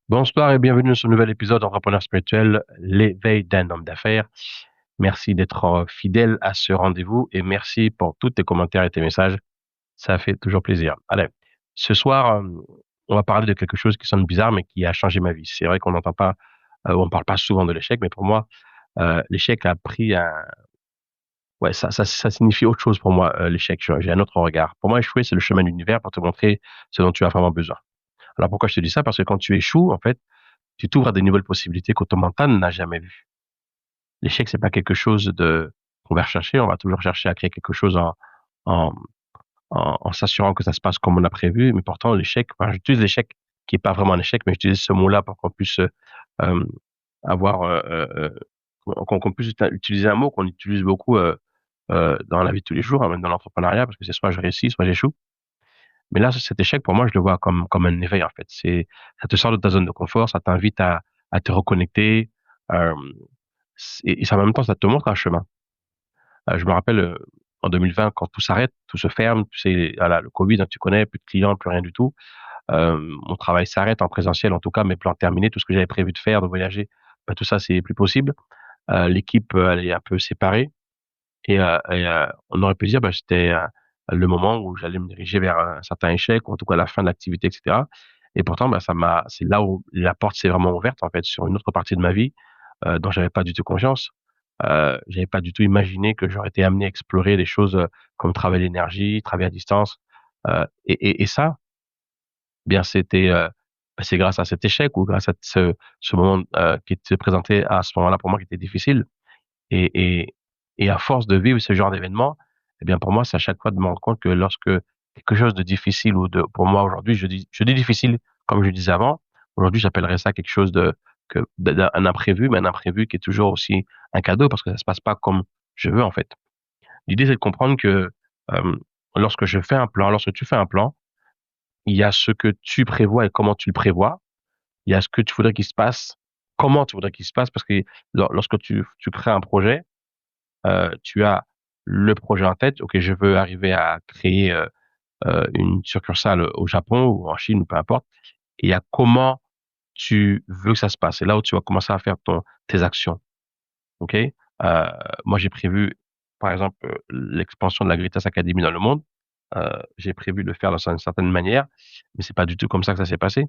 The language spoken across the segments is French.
Bonsoir et bienvenue sur ce nouvel épisode d'Entrepreneur spirituel, l'éveil d'un homme d'affaires. Merci d'être fidèle à ce rendez-vous et merci pour tous tes commentaires et tes messages. Ça fait toujours plaisir. Allez, ce soir, on va parler de quelque chose qui sonne bizarre mais qui a changé ma vie. C'est vrai qu'on n'entend pas, on parle pas souvent de l'échec, mais pour moi, l'échec a pris un, ouais, ça signifie autre chose pour moi, l'échec. J'ai un autre regard. Pour moi, échouer, c'est le chemin de l'univers pour te montrer ce dont tu as vraiment besoin. Alors pourquoi je te dis ça? Parce que quand tu échoues, en fait, tu t'ouvres à des nouvelles possibilités que ton mental n'a jamais vues. L'échec, c'est pas quelque chose de qu'on va rechercher. On va toujours chercher à créer quelque chose en, en s'assurant que ça se passe comme on a prévu. Mais pourtant, l'échec, enfin, j'utilise l'échec qui est pas vraiment un échec, mais j'utilise ce mot-là pour qu'on puisse euh, avoir, qu'on puisse utiliser un mot qu'on utilise beaucoup dans la vie de tous les jours, hein, même dans l'entrepreneuriat, parce que c'est soit je réussis, soit j'échoue. Mais là, cet échec, pour moi, je le vois comme un éveil, en fait. Ça te sort de ta zone de confort, ça t'invite à te reconnecter, euh, et en même temps, ça te montre un chemin. Je me rappelle, en 2020, quand tout s'arrête, tout se ferme, tu sais, voilà, le Covid, hein, tu connais, plus de clients, plus rien du tout. Mon travail s'arrête en présentiel, en tout cas, mes plans terminés, tout ce que j'avais prévu de faire, de voyager, bah, tout ça, c'est plus possible. L'équipe, elle est un peu séparée. On aurait pu dire, bah, c'était le moment où j'allais me diriger vers un certain échec, ou en tout cas la fin de l'activité, etc. Et pourtant, bah, c'est là où la porte s'est vraiment ouverte, en fait, sur une autre partie de ma vie, dont j'avais pas du tout conscience. J'avais pas du tout imaginé que j'aurais été amené à explorer des choses comme travailler l'énergie, travailler à distance. Et ça, bien, c'est grâce à cet échec ou grâce à ce moment qui s'est présenté à ce moment-là pour moi qui était difficile et, et, et à force de vivre ce genre d'événement, eh bien, pour moi, c'est à chaque fois de me rendre compte que lorsque quelque chose de difficile pour moi aujourd'hui, je dis difficile comme je disais avant. Aujourd'hui, j'appellerais ça quelque chose un imprévu, mais un imprévu qui est toujours aussi un cadeau parce que ça se passe pas comme je veux, en fait. L'idée, c'est de comprendre que, euh, lorsque tu fais un plan, il y a ce que tu prévois et comment tu le prévois. Il y a ce que tu voudrais qu'il se passe, comment tu voudrais qu'il se passe parce que lorsque tu crées un projet, tu as le projet en tête. Ok, je veux arriver à créer une succursale au Japon ou en Chine ou peu importe. Et il y a comment tu veux que ça se passe. C'est là où tu vas commencer à faire tes actions. Ok. Moi, j'ai prévu, par exemple, l'expansion de la Gritas Academy dans le monde. J'ai prévu de le faire d'une certaine manière, mais c'est pas du tout comme ça que ça s'est passé.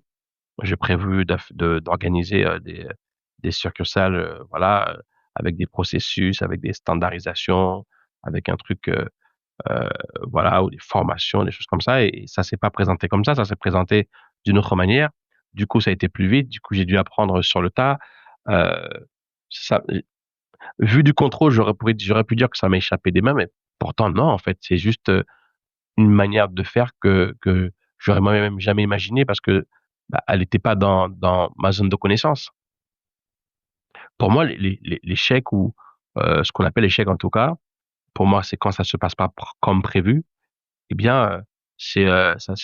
J'ai prévu d'organiser des succursales, voilà, avec des processus, avec des standardisations, avec un truc euh, voilà, ou des formations, des choses comme ça. Et ça s'est pas présenté comme ça s'est présenté d'une autre manière. Du coup, ça a été plus vite. Du coup, j'ai dû apprendre sur le tas. Euh, ça, vu du contrôle, j'aurais pu dire que ça m'a échappé des mains, mais pourtant non, en fait, c'est juste une manière de faire que j'aurais moi-même jamais imaginé parce que bah, elle n'était pas dans ma zone de connaissance. Pour moi, l'échec ou ce qu'on appelle l'échec en tout cas, pour moi, c'est quand ça se passe pas comme prévu eh bien, c'est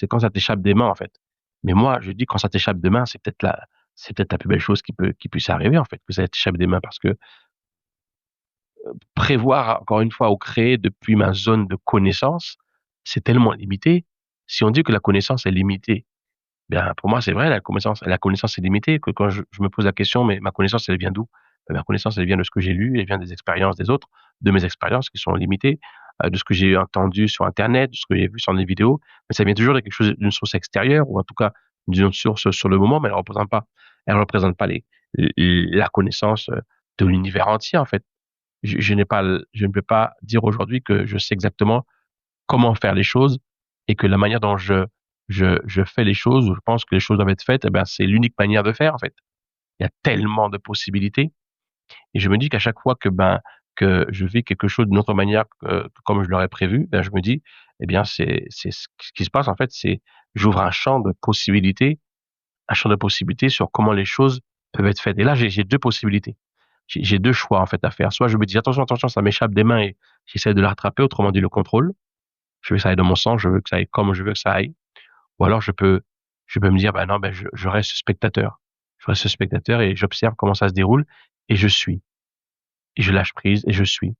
quand ça t'échappe des mains, en fait. Mais moi, je dis quand ça t'échappe des mains, c'est peut-être la plus belle chose qui puisse arriver, en fait, que ça t'échappe des mains, parce que prévoir, encore une fois, ou créer depuis ma zone de connaissance, c'est tellement limité. Si on dit que la connaissance est limitée, bien, pour moi, c'est vrai, la connaissance est limitée, que quand je me pose la question, mais ma connaissance, elle vient d'où? Ben, ma connaissance, elle vient de ce que j'ai lu, elle vient des expériences des autres, de mes expériences qui sont limitées, de ce que j'ai entendu sur Internet, de ce que j'ai vu sur des vidéos, mais ça vient toujours de quelque chose, d'une source extérieure, ou en tout cas, d'une autre source sur le moment, mais elle représente pas la connaissance de l'univers entier, en fait. Je ne peux pas dire aujourd'hui que je sais exactement comment faire les choses et que la manière dont je fais les choses, ou je pense que les choses doivent être faites, eh ben, c'est l'unique manière de faire, en fait. Il y a tellement de possibilités. Et je me dis qu'à chaque fois que je vis quelque chose d'une autre manière que comme je l'aurais prévu, ben, je me dis, eh bien, c'est ce qui se passe, en fait, c'est, j'ouvre un champ de possibilités sur comment les choses peuvent être faites. Et là, j'ai deux possibilités. J'ai deux choix, en fait, à faire. Soit je me dis, attention, ça m'échappe des mains et j'essaie de la rattraper, autrement dit, le contrôle. Je veux que ça aille dans mon sens, je veux que ça aille comme je veux que ça aille. Ou alors je peux me dire, bah non, ben je reste spectateur. Je reste spectateur et j'observe comment ça se déroule et je suis. Et je lâche prise et je suis.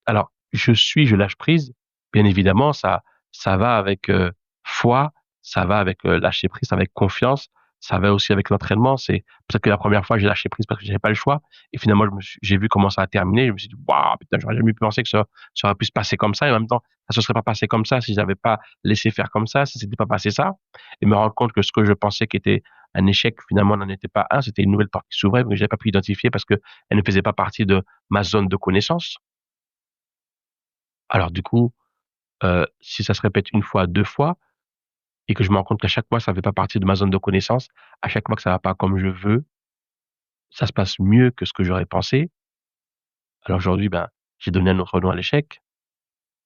Alors, je lâche prise. Bien évidemment, ça va avec foi, ça va avec lâcher prise, avec confiance, Ça va aussi avec l'entraînement. C'est peut-être que la première fois, j'ai lâché prise parce que j'avais pas le choix. Et finalement, j'ai vu comment ça a terminé. Je me suis dit, waouh, putain, j'aurais jamais pu penser que ça aurait pu se passer comme ça. Et en même temps, ça se serait pas passé comme ça si j'avais pas laissé faire comme ça, si c'était pas passé ça. Et me rendre compte que ce que je pensais qui était un échec, finalement, n'en était pas un. C'était une nouvelle porte qui s'ouvrait, mais que j'avais pas pu identifier parce que elle ne faisait pas partie de ma zone de connaissance. Alors, du coup, si ça se répète une fois, deux fois, et que je me rends compte qu'à chaque fois, ça fait pas partie de ma zone de connaissance, à chaque fois que ça va pas comme je veux, ça se passe mieux que ce que j'aurais pensé. Alors aujourd'hui, ben, j'ai donné un autre nom à l'échec.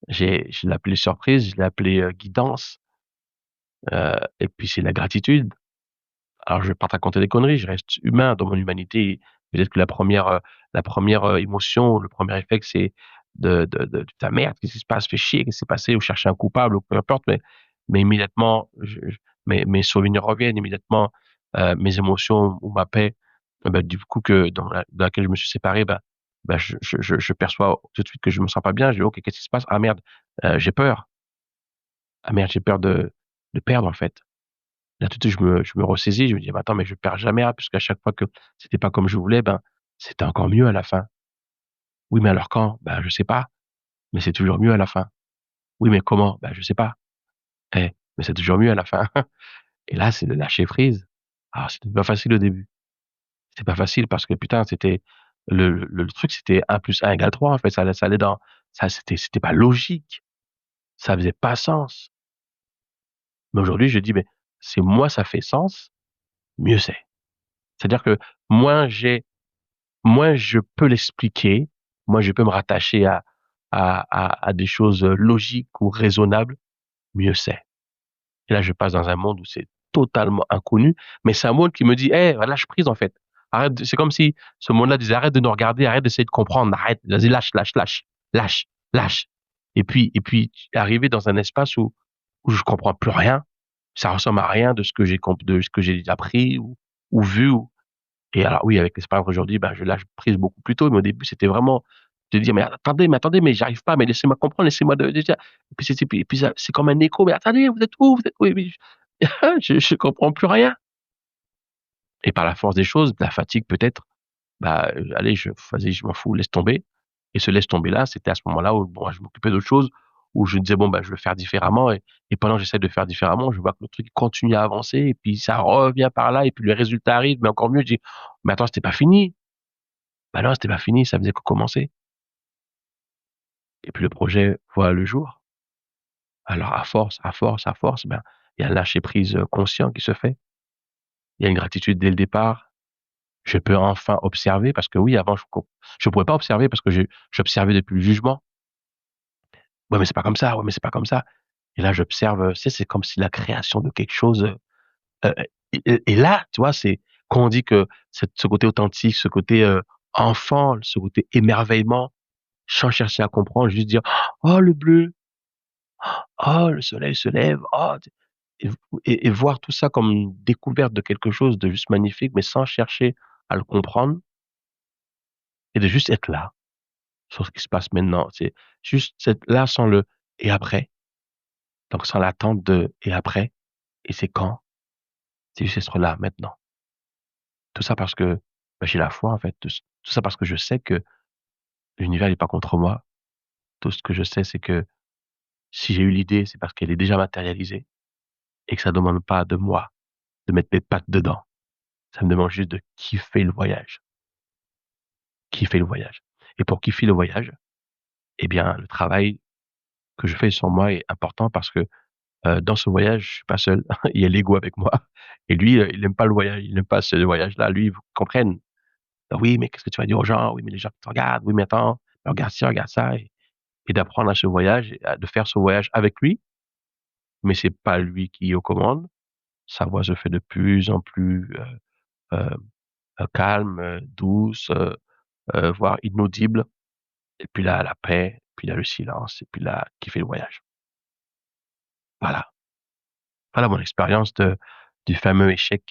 Je l'ai appelé surprise, je l'ai appelé guidance, et puis c'est la gratitude. Alors je vais pas te raconter des conneries, je reste humain dans mon humanité. Peut-être que la première émotion, le premier réflexe, c'est de ta merde, qu'est-ce qui se passe, fait chier, qu'est-ce qui s'est passé, ou chercher un coupable, ou peu importe, mais immédiatement, mes souvenirs reviennent, immédiatement, mes émotions ou ma paix, ben, du coup dans laquelle je me suis séparé, ben je perçois tout de suite que je me sens pas bien, je dis, ok, qu'est-ce qui se passe? Ah merde, j'ai peur. Ah merde, j'ai peur de perdre, en fait. Là, tout de suite, je me ressaisis, je me dis: «Mais attends, mais je perds jamais, hein, puisqu'à chaque fois que c'était pas comme je voulais, ben, c'était encore mieux à la fin». «Oui, mais alors quand?» «Ben, je sais pas, mais c'est toujours mieux à la fin». «Oui, mais comment?» «Ben, je sais pas». «Eh, mais c'est toujours mieux à la fin». Et là, c'est de lâcher prise. Alors, c'était pas facile au début. C'était pas facile parce que putain, c'était le truc, c'était 1 + 1 = 3, en fait, ça allait dans ça c'était pas logique, ça faisait pas sens. Mais aujourd'hui, je dis: «Mais c'est moins ça fait sens, mieux c'est». C'est-à-dire que moins j'ai moins je peux l'expliquer, moins je peux me rattacher à des choses logiques ou raisonnables, mieux c'est. Et là, je passe dans un monde où c'est totalement inconnu, mais c'est un monde qui me dit, eh, lâche prise, en fait. C'est comme si ce monde-là disait, arrête de nous regarder, arrête d'essayer de comprendre, arrête, vas-y, lâche, lâche. Et puis, arriver dans un espace où je comprends plus rien, ça ressemble à rien de ce que de ce que j'ai appris ou vu et alors oui, avec l'expérience aujourd'hui, ben, je lâche prise beaucoup plus tôt, mais au début, c'était vraiment de dire: mais attendez, mais j'arrive pas, mais laissez-moi comprendre, laissez-moi de déjà» et puis puis ça c'est comme un écho: «Mais attendez, vous êtes où? Vous êtes où?» Oui, je comprends plus rien et par la force des choses, de la fatigue peut-être, bah, allez, vas-y, je m'en fous, laisse tomber et ce laisse tomber là, c'était à ce moment-là où bon, je m'occupais d'autres choses, où je me disais: «Bon, bah, je vais faire différemment» et pendant que j'essaie de faire différemment, je vois que le truc continue à avancer et puis ça revient par là et puis le résultat arrive, mais encore mieux, je dis: «Mais attends, c'était pas fini». Bah non, c'était pas fini, ça faisait que commencer. Et puis le projet voit le jour. Alors à force, ben, il y a un lâcher prise, conscient qui se fait. Il y a une gratitude dès le départ. Je peux enfin observer parce que oui, avant je pouvais pas observer parce que j'observais depuis le jugement. «Ouais, mais c'est pas comme ça, ouais, mais c'est pas comme ça» et là j'observe, tu sais, c'est comme si la création de quelque chose, heu et là, tu vois, c'est quand on dit que ce côté authentique, ce côté, enfant, ce côté émerveillement, sans chercher à comprendre, juste dire: «Oh le bleu! Oh, le soleil se lève, oh, et et voir tout ça comme une découverte de quelque chose de juste magnifique, mais sans chercher à le comprendre et de juste être là, sur ce qui se passe maintenant. C'est juste être là sans le «et après?» donc sans l'attente de «et après?» et c'est quand? C'est juste être là, maintenant. Tout ça parce que, bah, j'ai la foi en fait, tout ça parce que je sais que l'univers n'est pas contre moi. Tout ce que je sais, c'est que si j'ai eu l'idée, c'est parce qu'elle est déjà matérialisée et que ça demande pas de moi de mettre mes pattes dedans. Ça me demande juste de kiffer le voyage. Kiffer le voyage. Et pour kiffer le voyage, eh bien, le travail que je fais sur moi est important parce que, dans ce voyage, je suis pas seul. Il y a l'ego avec moi et lui, il aime pas le voyage, il aime pas ce voyage-là. Lui, il veut qu'on comprenne. «Ah oui, mais qu'est-ce que tu vas dire aux gens? Oui, mais les gens qui te regardent. Oui, mais attends, regarde ci, regarde ça» et d'apprendre à ce voyage et à de faire ce voyage avec lui, mais c'est pas lui qui est aux commandes. Sa voix se fait de plus en plus, heu calme, douce, voire inaudible. Et puis là, la paix, puis là, le silence, et puis là, kiffer le voyage. Voilà. Voilà mon expérience du fameux échec qui